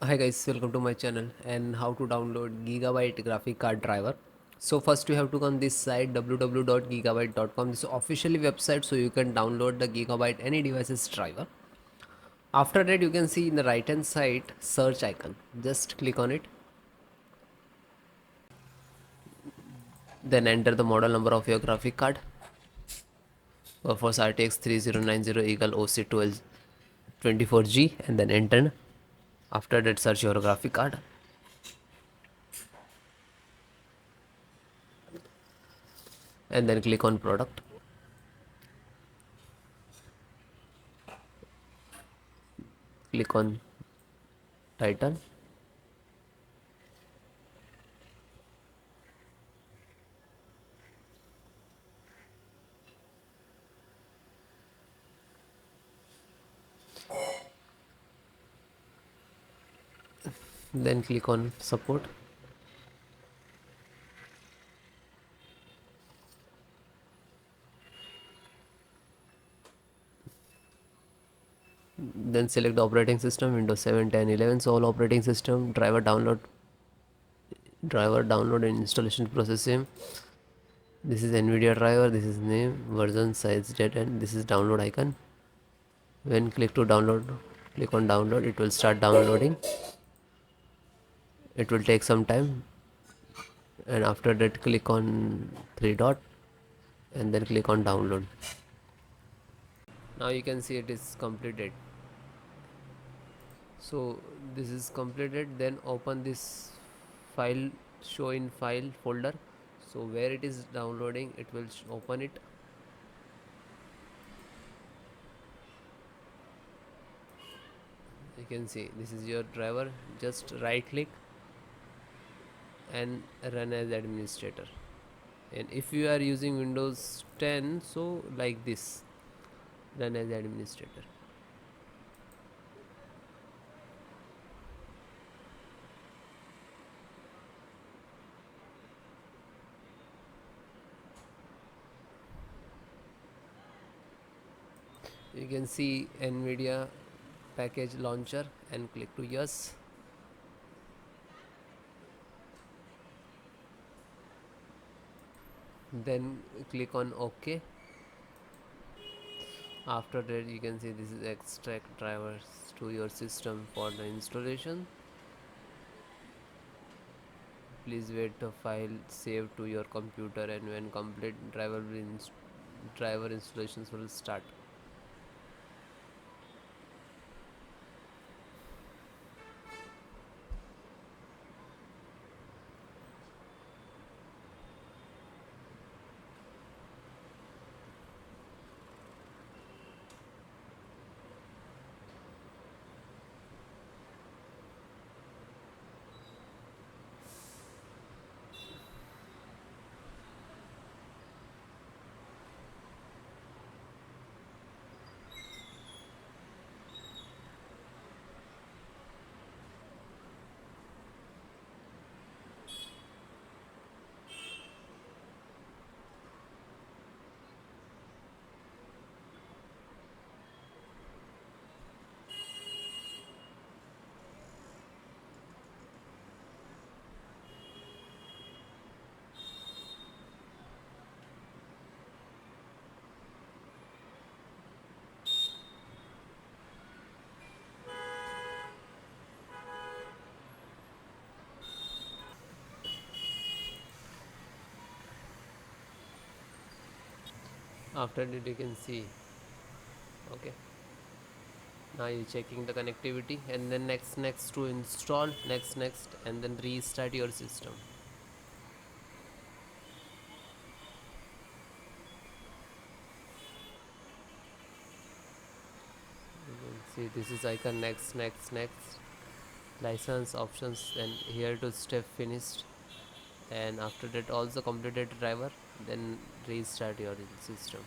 Hi guys, welcome to my channel and how to download Gigabyte graphic card driver. So first you have to go on this site www.gigabyte.com. This is officially website, so you can download the Gigabyte any devices driver. After that you can see in the right hand side search icon. Just click on it. Then enter the model number of your graphic card. GeForce RTX 3090 equal OC12 24G and then enter. After that search your graphic card and then click on product. Click on title. Then click on support. Then select the operating system Windows 7, 10, 11. So all operating system driver download and installation process same. This is Nvidia driver, this is name, version, size, date, and this is download icon. When click on download, it will start downloading. It will take some time, and after that click on three dot and then click on download. Now you can see it is completed. So this is completed. Then open this file, show in file folder. So where it is downloading, it will open it. You can see this is your driver. Just right click and run as administrator. And if you are using Windows 10, so like this, run as administrator. You can see Nvidia package launcher and click to yes. Then click on OK. After that you can see this is extract drivers to your system for the installation. Please wait the file save to your computer, and when complete driver installations will start. After that you can see, okay, now you're checking the connectivity, and then next to install, next and then restart your system. You can see this is icon next license options, then here to step finished, and after that also completed driver, then restart your system.